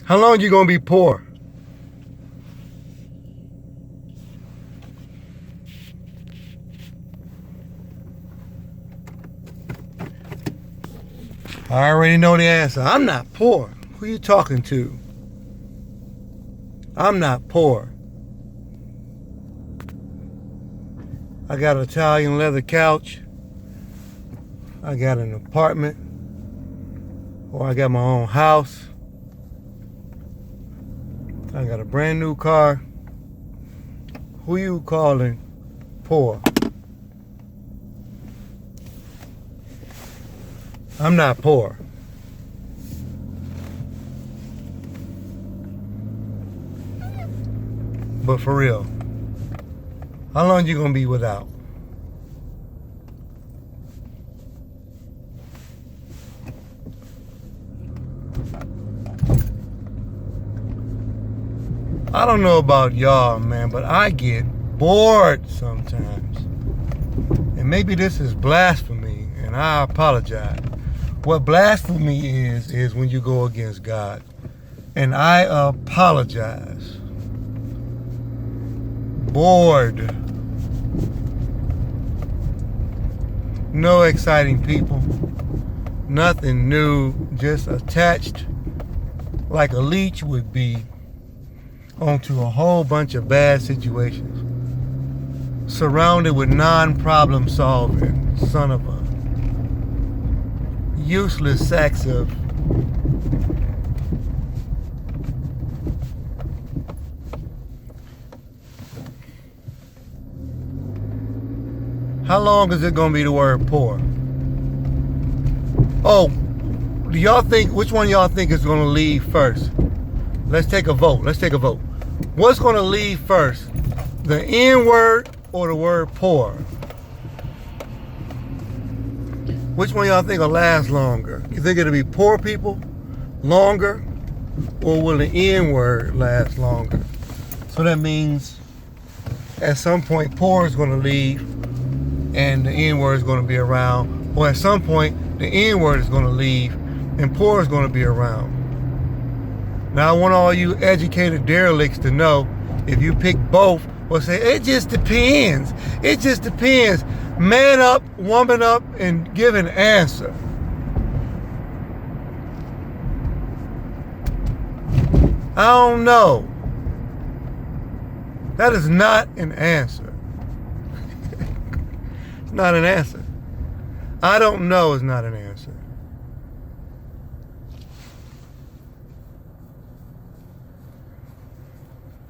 How long you gonna be poor? I already know the answer. I'm not poor. Who you talking to? I'm not poor. I got an Italian leather couch. I got an apartment. Or I got my own house. I got a brand new car. Who you calling poor? I'm not poor. But for real, how long you gonna be without? I don't know about y'all, man, but I get bored sometimes. And maybe this is blasphemy, and I apologize. What blasphemy is when you go against God. And I apologize. Bored. No exciting people. Nothing new. Just attached like a leech would be onto a whole bunch of bad situations. Surrounded with non-problem solving. Son of a useless sacks of how long is it gonna be the word poor? Oh, do y'all think, which one of y'all think is gonna leave first? Let's take a vote. What's gonna leave first? The N word or the word poor? Which one of y'all think will last longer? You think it'll be poor people longer, or will the N word last longer? So that means at some point poor is gonna leave and the N word is gonna be around, or at some point the N word is gonna leave and poor is gonna be around. Now I want all you educated derelicts to know, if you pick both, or say, it just depends. It just depends. Man up, woman up, and give an answer. I don't know. That is not an answer. It's not an answer. I don't know is not an answer.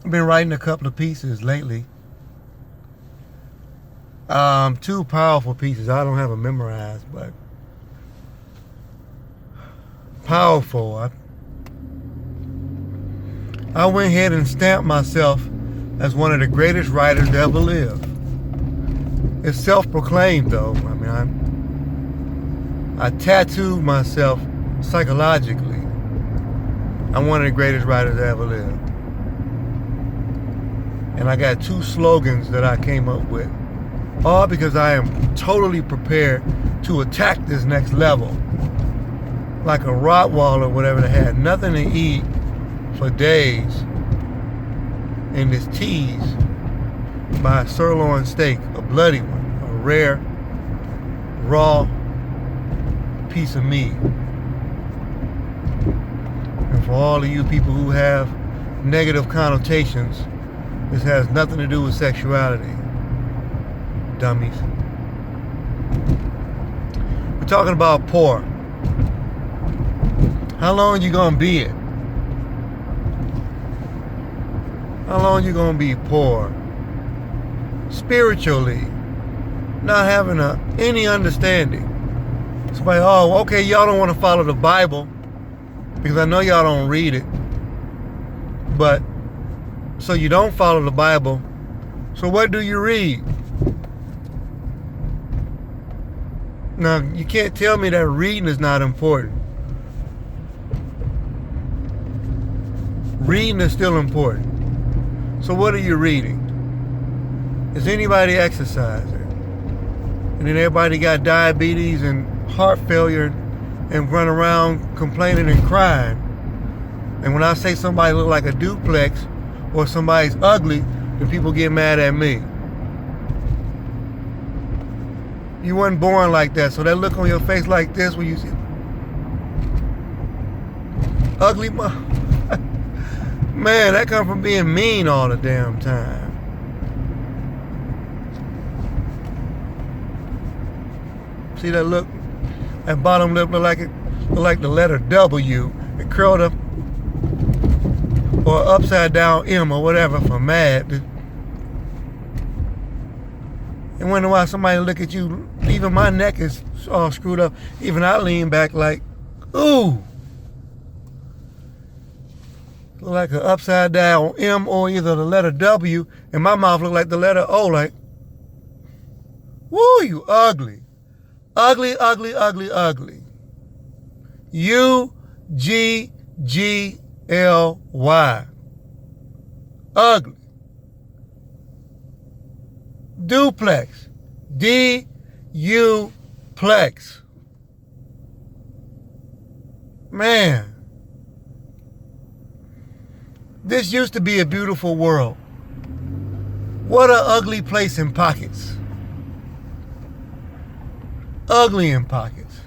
I've been writing a couple of pieces lately. Two powerful pieces. I don't have them memorized, but powerful. I went ahead and stamped myself as one of the greatest writers to ever live. It's self-proclaimed, though. I mean, I tattooed myself psychologically. I'm one of the greatest writers to ever live. And I got two slogans that I came up with. All because I am totally prepared to attack this next level. Like a Rottweiler, whatever, that had nothing to eat for days. And is teased by a sirloin steak, a bloody one, a rare, raw piece of meat. And for all of you people who have negative connotations, this has nothing to do with sexuality, dummies. We're talking about poor. How long you gonna be it? How long you gonna be poor? Spiritually, not having any understanding. Somebody, oh, okay, y'all don't want to follow the Bible because I know y'all don't read it. But so you don't follow the Bible. So what do you read? Now, you can't tell me that reading is not important. Reading is still important. So what are you reading? Is anybody exercising? And then everybody got diabetes and heart failure and run around complaining and crying. And when I say somebody look like a duplex or somebody's ugly, then people get mad at me. You weren't born like that, so that look on your face like this when you see ugly man, that come from being mean all the damn time. See that look? That bottom lip look like the letter W. It curled up or upside down M or whatever for mad. And wonder why somebody look at you. Even my neck is all screwed up. Even I lean back like, ooh. Look like an upside down M or either the letter W, and my mouth look like the letter O, like, woo, you ugly. Ugly, ugly, ugly, ugly. U-G-G-L-Y. Ugly. Duplex. D-U-plex. Man. This used to be a beautiful world. What an ugly place in pockets. Ugly in pockets.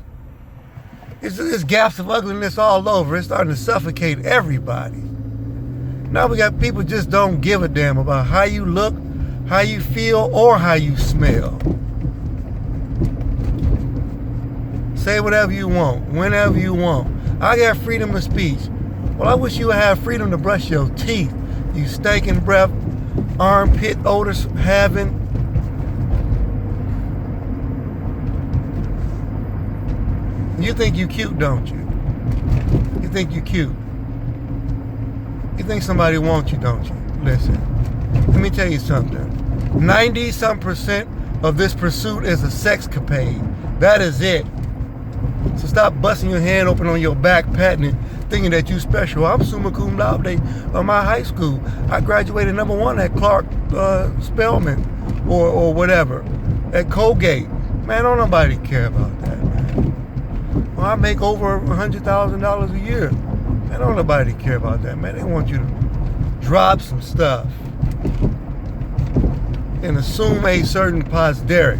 There's gaps of ugliness all over. It's starting to suffocate everybody. Now we got people just don't give a damn about how you look, how you feel, or how you smell. Say whatever you want, whenever you want. I got freedom of speech. Well, I wish you would have freedom to brush your teeth. You stinking breath, armpit odors having. You think you cute, don't you? You think you cute. You think somebody wants you, don't you? Listen, let me tell you something. 90-some% of this pursuit is a sexcapade. That is it. So stop busting your hand open on your back, patting it, thinking that you special. I'm summa cum laude of my high school. I graduated #1 at Clark Spelman or whatever, at Colgate. Man, don't nobody care about that, man. Well, I make over $100,000 a year. Man, don't nobody care about that, man. They want you to drop some stuff and assume a certain posture.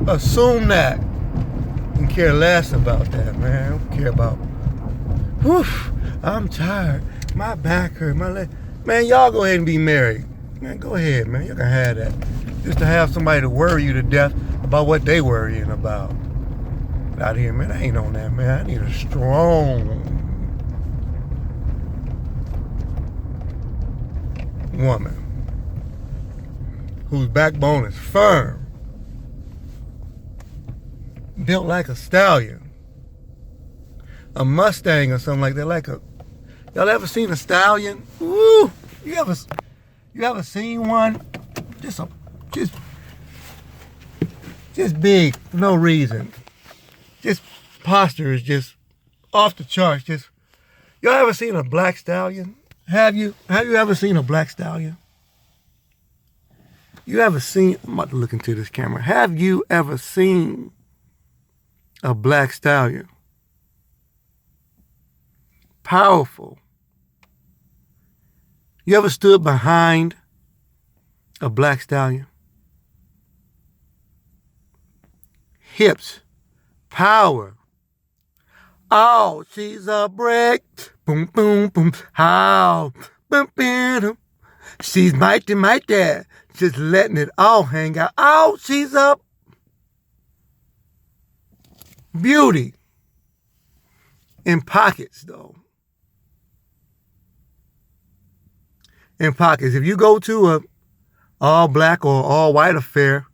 Assume that. And care less about that, man. I don't care about, whew, I'm tired. My back hurt, my leg. Man, y'all go ahead and be married. Man, go ahead, man. You can have that. Just to have somebody to worry you to death about what they worrying about. Out here, man, I ain't on that, man. I need a strong woman whose backbone is firm. Built like a stallion, a Mustang or something like that. Y'all ever seen a stallion? Woo! You ever seen one? Just big for no reason. Just posture is just off the charts. Y'all ever seen a black stallion? Have you ever seen a black stallion? I'm about to look into this camera. Have you ever seen a black stallion? Powerful. You ever stood behind a black stallion? Hips. Power. Oh, she's a brick. Boom, boom, boom. How? Boom, boom. She's mighty, mighty. Just letting it all hang out. Oh, she's a beauty. In pockets, though. In pockets. If you go to a all black or all white affair,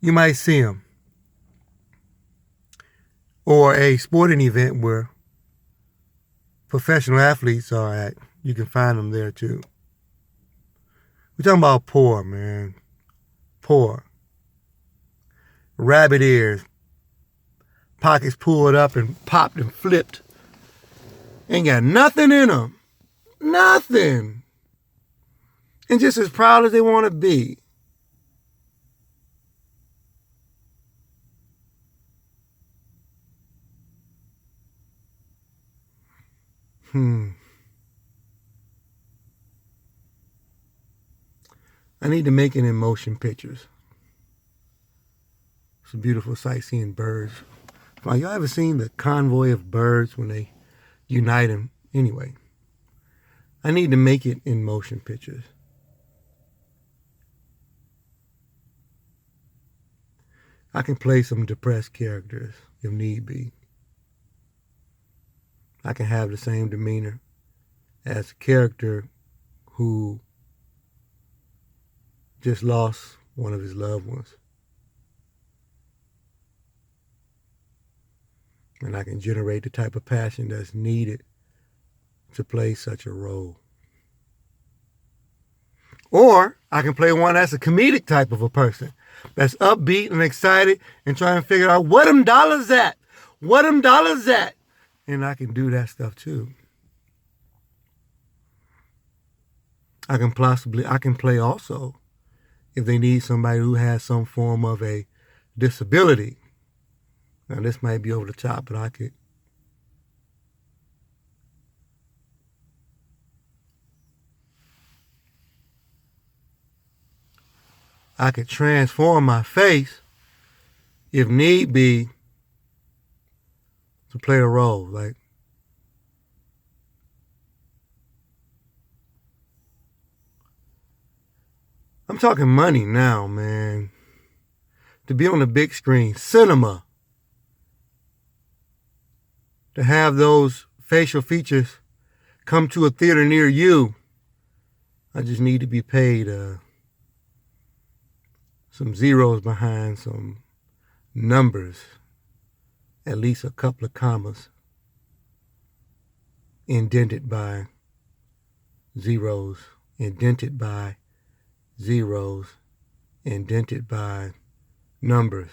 you might see them. Or a sporting event where professional athletes are at. You can find them there too. We're talking about poor, man. Poor. Rabbit ears. Pockets pulled up and popped and flipped. Ain't got nothing in them. Nothing. And just as proud as they want to be. I need to make it in motion pictures. It's a beautiful sight seeing birds. Y'all ever seen the convoy of birds when they unite them? Anyway, I need to make it in motion pictures. I can play some depressed characters if need be. I can have the same demeanor as a character who just lost one of his loved ones. And I can generate the type of passion that's needed to play such a role. Or I can play one that's a comedic type of a person, that's upbeat and excited and trying to figure out what them dollars at? What them dollars at? And I can do that stuff too. I can play also if they need somebody who has some form of a disability. Now this might be over the top, but I could transform my face if need be to play a role. Like, I'm talking money now, man. To be on the big screen, cinema, to have those facial features come to a theater near you, I just need to be paid some zeros behind some numbers, at least a couple of commas, indented by zeros, indented by zeros, indented by numbers.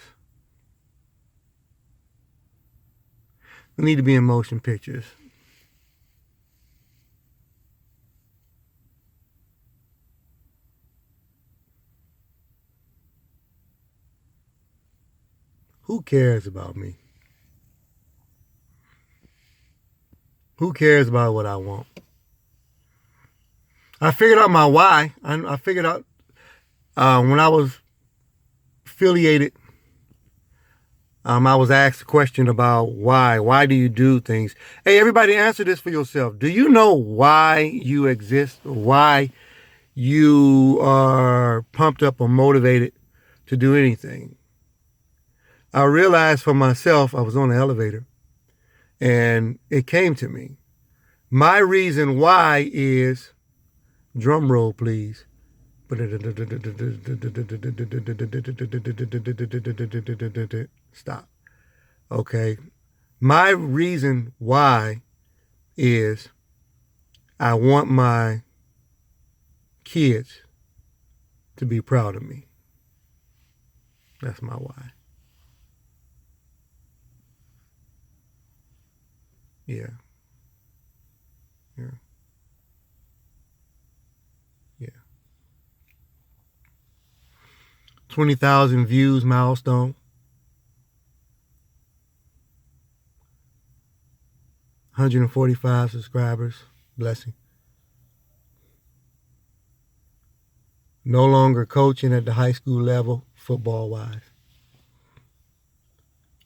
We need to be in motion pictures. Who cares about me? Who cares about what I want? I figured out my why. I figured out when I was affiliated, I was asked a question about why. Why do you do things? Hey, everybody, answer this for yourself. Do you know why you exist? Why you are pumped up or motivated to do anything? I realized for myself, I was on the elevator, and it came to me. My reason why is, drum roll please. Stop. Okay. My reason why is I want my kids to be proud of me. That's my why. Yeah. Yeah. Yeah. 20,000 views milestone. 145 subscribers. Blessing. No longer coaching at the high school level, football-wise.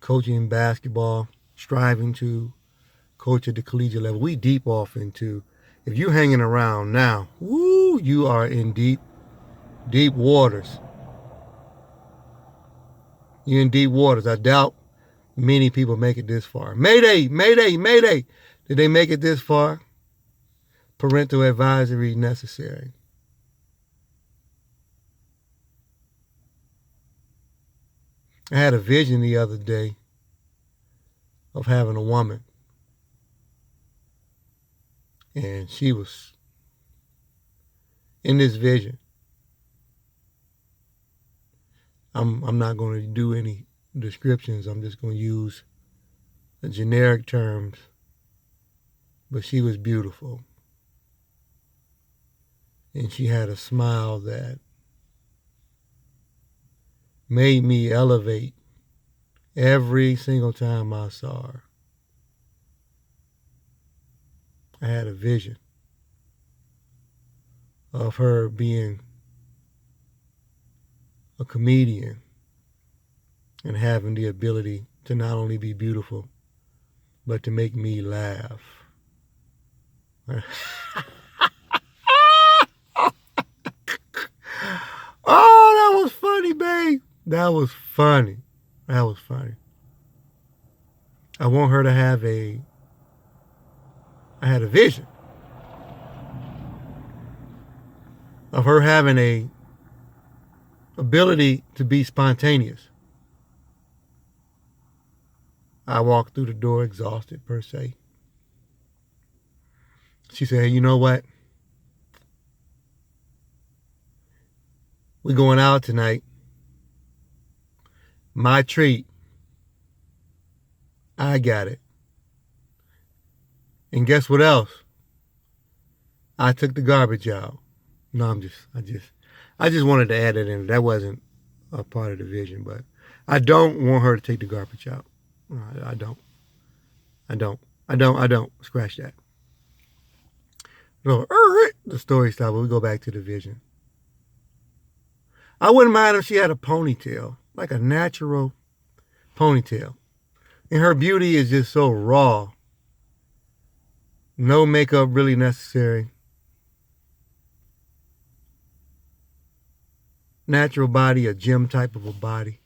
Coaching in basketball, striving to coach at the collegiate level. We deep off into, if you're hanging around now, woo, you are in deep, deep waters. You're in deep waters. I doubt many people make it this far. Mayday, mayday, mayday. Did they make it this far? Parental advisory necessary. I had a vision the other day of having a woman. And she was in this vision. I'm not going to do any descriptions. I'm just going to use the generic terms. But she was beautiful. And she had a smile that made me elevate every single time I saw her. I had a vision of her being a comedian and having the ability to not only be beautiful, but to make me laugh. Oh, that was funny, babe. That was funny. That was funny. I want her to have I had a vision of her having a ability to be spontaneous. I walked through the door exhausted, per se. She said, hey, you know what? We're going out tonight. My treat. I got it. And guess what else? I took the garbage out. No, I just wanted to add it in. That wasn't a part of the vision, but I don't want her to take the garbage out. I don't. Scratch that. So, the story stopped, but we go back to the vision. I wouldn't mind if she had a ponytail, like a natural ponytail. And her beauty is just so raw. No makeup really necessary. Natural body, a gym type of a body.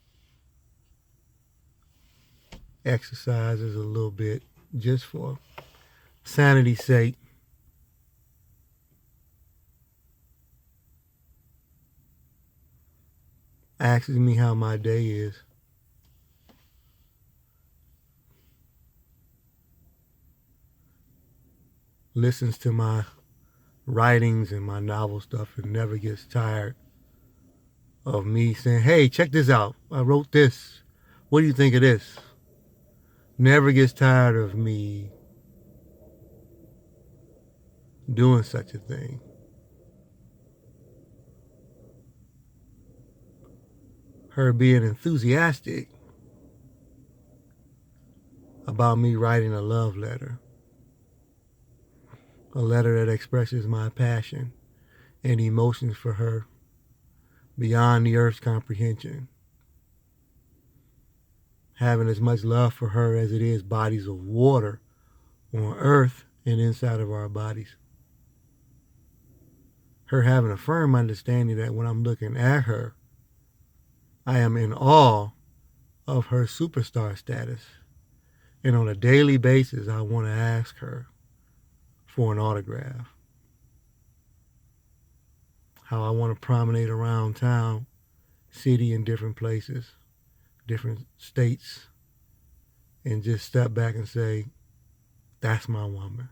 Exercises a little bit just for sanity's sake. Asks me how my day is. Listens to my writings and my novel stuff and never gets tired of me saying, hey, check this out. I wrote this. What do you think of this? Never gets tired of me doing such a thing. Her being enthusiastic about me writing a love letter. A letter that expresses my passion and emotions for her beyond the earth's comprehension. Having as much love for her as it is bodies of water on earth and inside of our bodies. Her having a firm understanding that when I'm looking at her, I am in awe of her superstar status. And on a daily basis, I want to ask her for an autograph. How I want to promenade around town, city, and different places, different states, and just step back and say, that's my woman.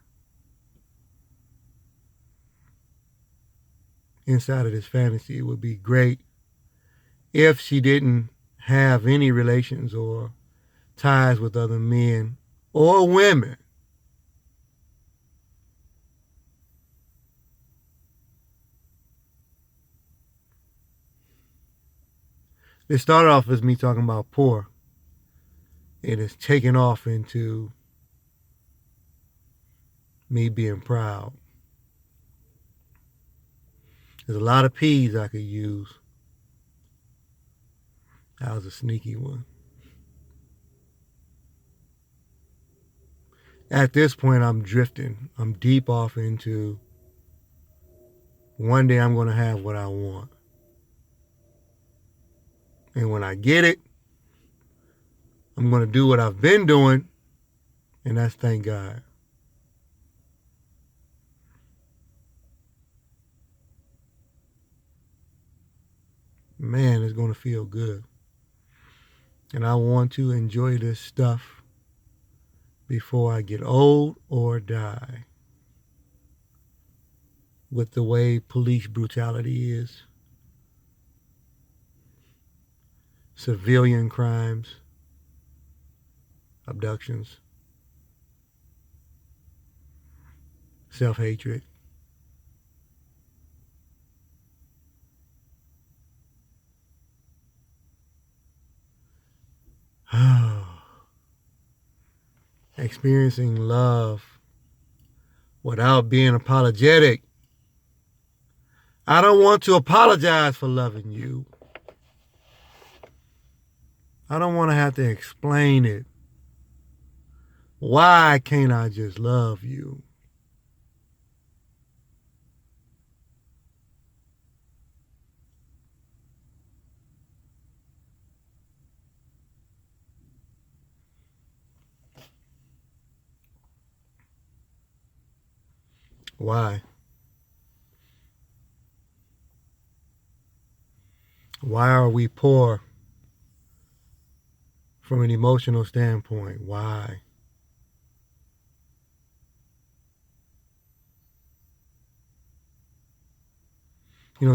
Inside of this fantasy, it would be great if she didn't have any relations or ties with other men or women. It started off as me talking about poor. It is taken off into me being proud. There's a lot of P's I could use. That was a sneaky one. At this point, I'm drifting. I'm deep off into one day I'm going to have what I want. And when I get it, I'm going to do what I've been doing, and that's thank God. Man, it's going to feel good. And I want to enjoy this stuff before I get old or die. With the way police brutality is, civilian crimes, abductions, self-hatred. Experiencing love without being apologetic. I don't want to apologize for loving you. I don't want to have to explain it. Why can't I just love you? Why? Why are we poor from an emotional standpoint? Why?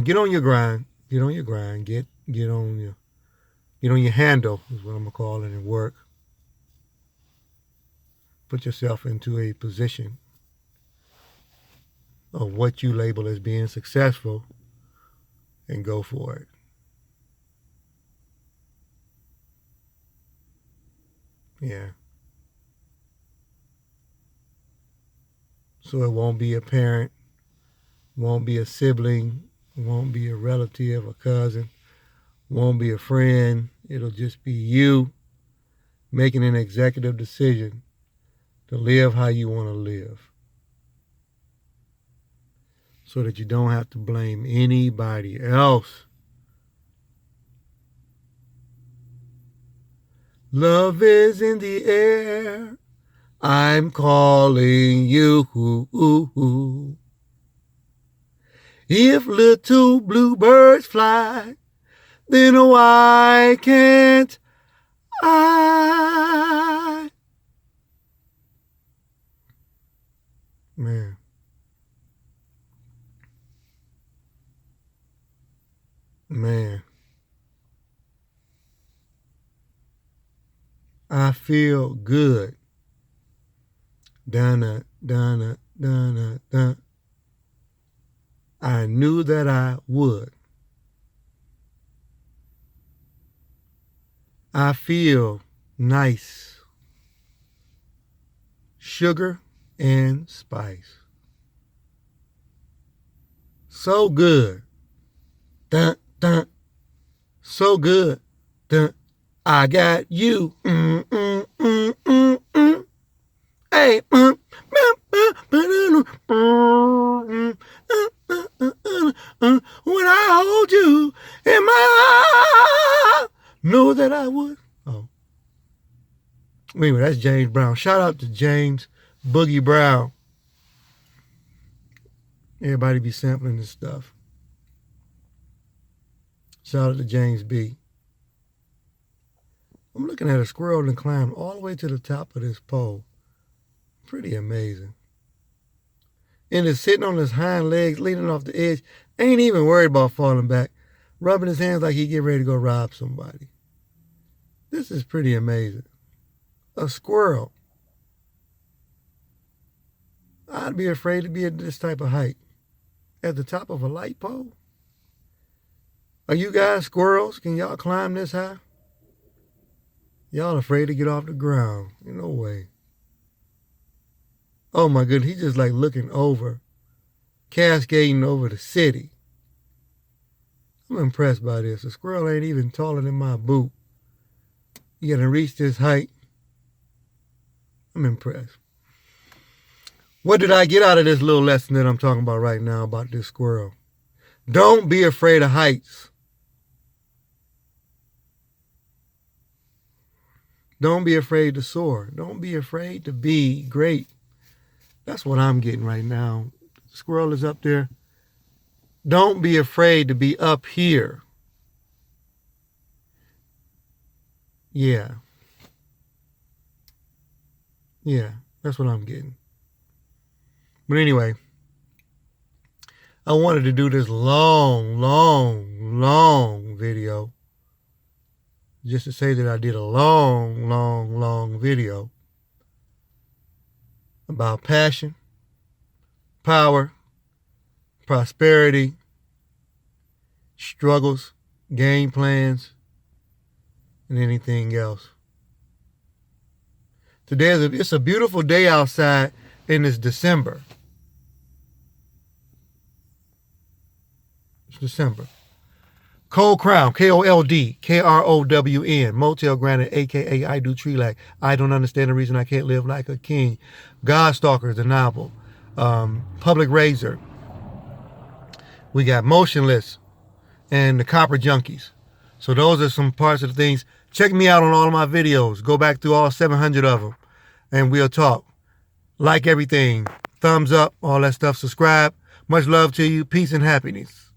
Get on your grind. Get on your grind. Get on your handle is what I'm gonna call it, and work. Put yourself into a position of what you label as being successful and go for it. Yeah. So it won't be a parent, won't be a sibling, won't be a relative, a cousin, won't be a friend. It'll just be you making an executive decision to live how you want to live, so that you don't have to blame anybody else. Love is in the air. I'm calling you. If little bluebirds fly, then why can't I? Man. I feel good. Donna. I knew that I would. I feel nice. Sugar and spice. So good. Dun, dun. So good. Dun. I got you. Hey. When I hold you in my arms, know that I would. Oh. Anyway, that's James Brown. Shout out to James Boogie Brown. Everybody be sampling this stuff. Shout out to James B. I'm looking at a squirrel and climb all the way to the top of this pole. Pretty amazing. And is sitting on his hind legs, leaning off the edge. Ain't even worried about falling back. Rubbing his hands like he get ready to go rob somebody. This is pretty amazing. A squirrel. I'd be afraid to be at this type of height. At the top of a light pole? Are you guys squirrels? Can y'all climb this high? Y'all afraid to get off the ground. No way. Oh my goodness, he's just like looking over, cascading over the city. I'm impressed by this. A squirrel ain't even taller than my boot. You gotta reach this height. I'm impressed. What did I get out of this little lesson that I'm talking about right now about this squirrel? Don't be afraid of heights. Don't be afraid to soar. Don't be afraid to be great. That's what I'm getting right now. The squirrel is up there. Don't be afraid to be up here. Yeah. Yeah, that's what I'm getting. But anyway, I wanted to do this long video just to say that I did a long video about passion, power, prosperity, struggles, game plans, and anything else. Today it's a beautiful day outside, and it's December. December. Cold Crown, Kold, Krown, Motell Granite, aka I Do Tree Like, I Don't Understand the Reason I Can't Live Like a King, Godstalker, the novel, Public Razor. We got Motionless and the Copper Junkies. So those are some parts of the things. Check me out on all of my videos. Go back through all 700 of them, and we'll talk. Like everything. Thumbs up, all that stuff. Subscribe. Much love to you. Peace and happiness.